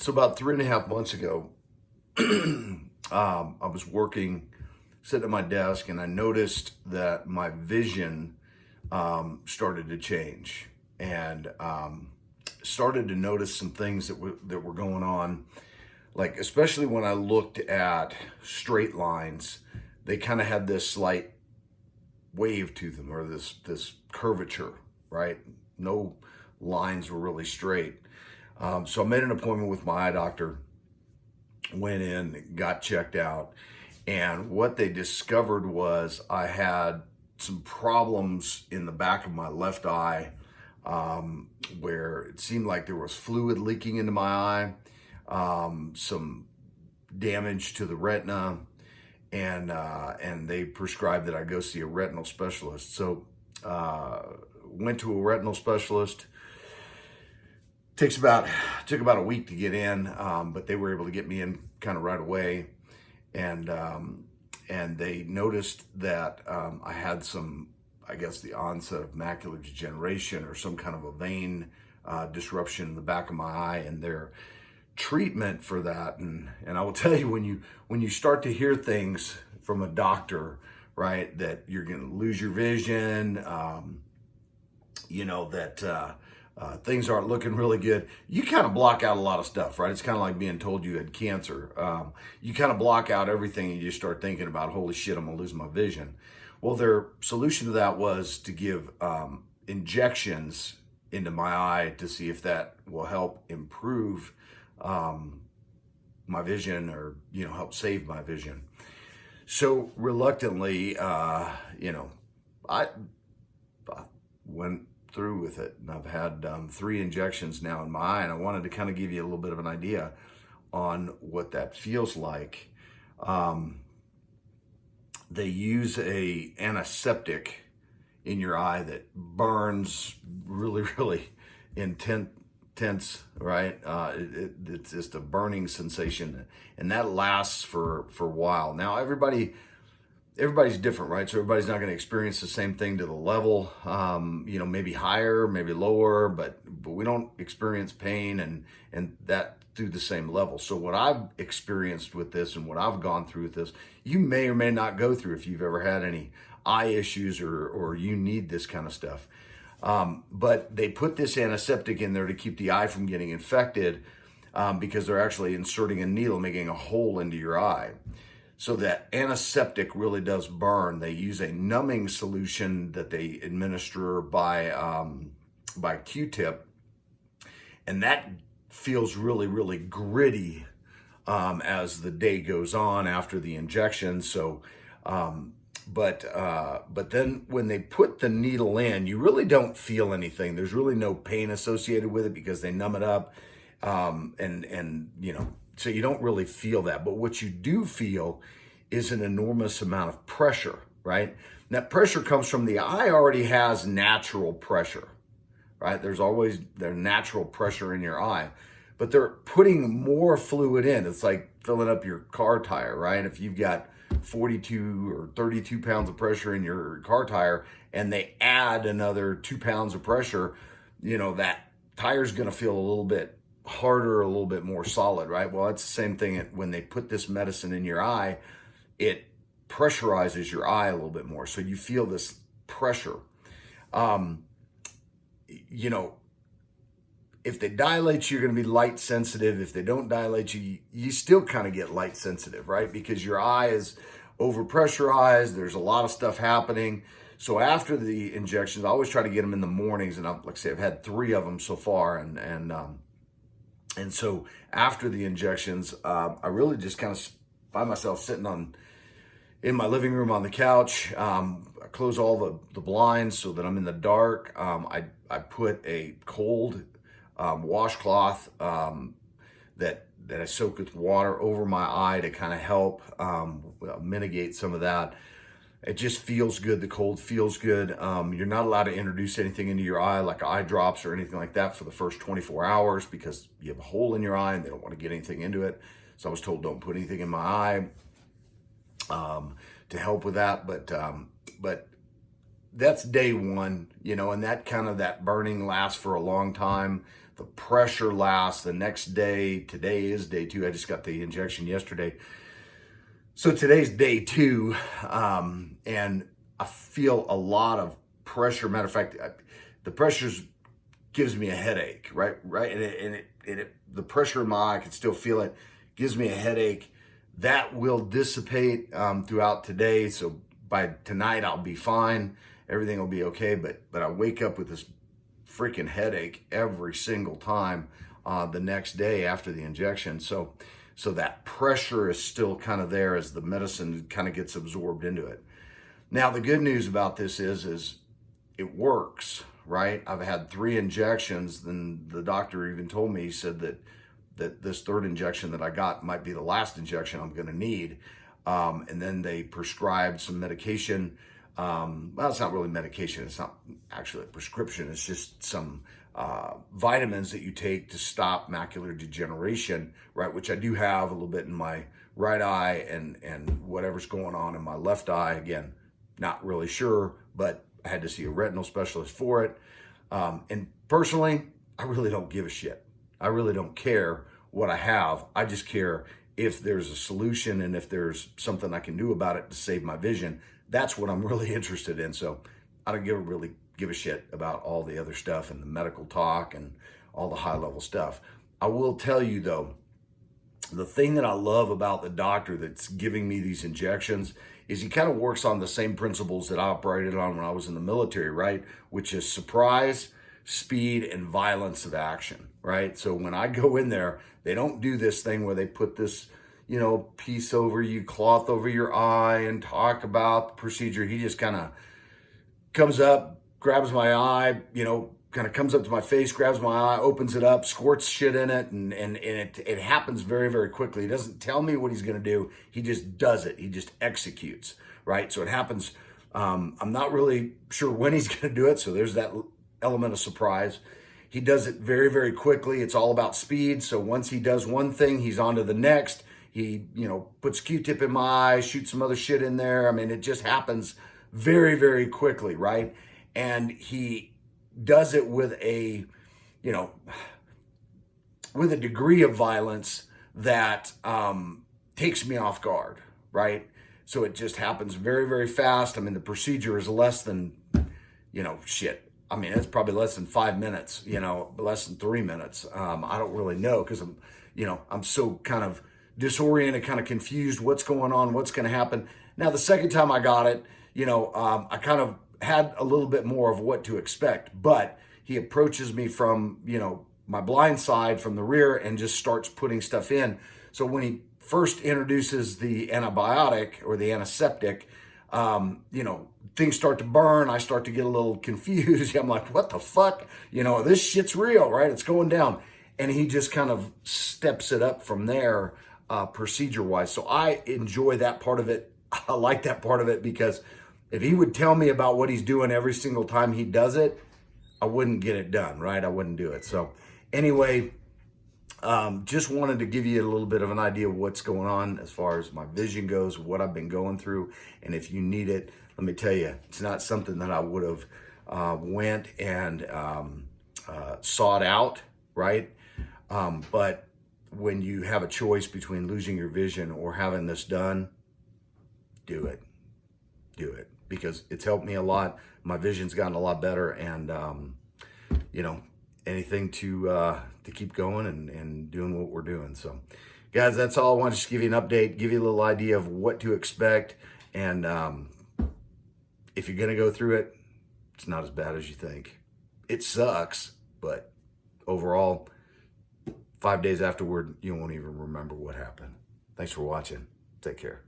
So about 3.5 months ago, I was working, sitting at my desk, and I noticed that my vision started to change, and started to notice some things that were going on. Like especially when I looked at straight lines, they kind of had this slight wave to them, or this curvature, right? No lines were really straight. So I made an appointment with my eye doctor, went in, got checked out, and what they discovered was I had some problems in the back of my left eye, where it seemed like there was fluid leaking into my eye, some damage to the retina, and they prescribed that I go see a retinal specialist. So went to a retinal specialist. Took about a week to get in, but they were able to get me in kind of right away, and they noticed that I had some, I guess, the onset of macular degeneration or some kind of a vein disruption in the back of my eye, and their treatment for that. And I will tell you, when you start to hear things from a doctor, right, that you're going to lose your vision, that things aren't looking really good, you kind of block out a lot of stuff, right? It's kind of like being told you had cancer. You kind of block out everything and you start thinking about, holy shit, I'm gonna lose my vision. Well, their solution to that was to give injections into my eye to see if that will help improve my vision, or help save my vision. So reluctantly, I went through with it, and I've had 3 injections now in my eye, and I wanted to kind of give you a little bit of an idea on what that feels like. They use a antiseptic in your eye that burns really, really intense, right? It's just a burning sensation, and that lasts for a while. Now everybody's different, right? So everybody's not going to experience the same thing to the level, maybe higher, maybe lower, but we don't experience pain and that through the same level. So what I've experienced with this and what I've gone through with this, you may or may not go through if you've ever had any eye issues or you need this kind of stuff. But they put this antiseptic in there to keep the eye from getting infected, because they're actually inserting a needle, making a hole into your eye. So that antiseptic really does burn. They use a numbing solution that they administer by Q-tip, and that feels really, really gritty as the day goes on after the injection. So, but then when they put the needle in, you really don't feel anything. There's really no pain associated with it because they numb it up, so you don't really feel that. But what you do feel is an enormous amount of pressure, right? And that pressure comes from the eye already has natural pressure, right? There's natural pressure in your eye, but they're putting more fluid in. It's like filling up your car tire, right? If you've got 42 or 32 pounds of pressure in your car tire and they add another 2 pounds of pressure, that tire's gonna feel a little bit harder, a little bit more solid, right? Well, it's the same thing when they put this medicine in your eye. It pressurizes your eye a little bit more, so you feel this pressure. If they dilate you, you're going to be light sensitive. If they don't dilate you, you still kind of get light sensitive, right? Because your eye is overpressurized. There's a lot of stuff happening. So after the injections, I always try to get them in the mornings, and like I say, I've had 3 of them so far, and so after the injections, I really just kind of find myself sitting in my living room on the couch. I close all the blinds so that I'm in the dark. I put a cold washcloth that I soak with water over my eye to kind of help mitigate some of that. It just feels good. The cold feels good. You're not allowed to introduce anything into your eye, like eye drops or anything like that, for the first 24 hours because you have a hole in your eye and they don't want to get anything into it. So I was told don't put anything in my eye to help with that. But that's day 1, and that burning lasts for a long time. the pressure lasts the next day. Today is day 2. I just got the injection yesterday. So today's day 2, and I feel a lot of pressure. Matter of fact, the pressures gives me a headache, right? The pressure in my eye, I can still feel it, gives me a headache. That will dissipate throughout today. So by tonight, I'll be fine. Everything will be okay. But I wake up with this freaking headache every single time the next day after the injection. So that pressure is still kind of there as the medicine kind of gets absorbed into it. Now, the good news about this is it works, right? I've had 3 injections. Then the doctor even told me, he said that this 3rd injection that I got might be the last injection I'm going to need. And then they prescribed some medication. Well, it's not really medication. It's not actually a prescription. It's just some vitamins that you take to stop macular degeneration, right? Which I do have a little bit in my right eye and whatever's going on in my left eye. Again, not really sure, but I had to see a retinal specialist for it. And personally, I really don't give a shit. I really don't care what I have. I just care if there's a solution and if there's something I can do about it to save my vision. That's what I'm really interested in. So I don't really give a shit about all the other stuff and the medical talk and all the high level stuff. I will tell you though, the thing that I love about the doctor that's giving me these injections is he kind of works on the same principles that I operated on when I was in the military, right? Which is surprise, speed, and violence of action, right? So when I go in there, they don't do this thing where they put this, piece over you, cloth over your eye and talk about the procedure. He just kind of comes up, grabs my eye, kind of comes up to my face, grabs my eye, opens it up, squirts shit in it, and it happens very, very quickly. He doesn't tell me what he's going to do. He just does it. He just executes, right? So it happens. I'm not really sure when he's going to do it. So there's that element of surprise. He does it very, very quickly. It's all about speed. So once he does one thing, he's on to the next. He, puts Q-tip in my eye, shoots some other shit in there. I mean, it just happens very, very quickly, right? And he does it with a degree of violence that takes me off guard, right? So it just happens very, very fast. I mean, the procedure is less than, I mean, it's probably less than 5 minutes, less than 3 minutes. I don't really know because I'm so kind of disoriented, kind of confused. What's going on? What's going to happen? Now, the second time I got it, I kind of had a little bit more of what to expect, but he approaches me from, my blind side from the rear and just starts putting stuff in. So when he first introduces the antibiotic or the antiseptic, things start to burn. I start to get a little confused. I'm like, what the fuck? This shit's real, right? It's going down. And he just kind of steps it up from there, procedure-wise. So I enjoy that part of it. I like that part of it because if he would tell me about what he's doing every single time he does it, I wouldn't get it done, right? I wouldn't do it. So anyway, just wanted to give you a little bit of an idea of what's going on as far as my vision goes, what I've been going through. And if you need it, let me tell you, it's not something that I would have went and sought out, right? But when you have a choice between losing your vision or having this done, do it. Do it. Because it's helped me a lot. My vision's gotten a lot better, and anything to keep going and doing what we're doing. So, guys, that's all. I wanted to just give you an update, give you a little idea of what to expect, and if you're gonna go through it, it's not as bad as you think. It sucks, but overall, 5 days afterward, you won't even remember what happened. Thanks for watching. Take care.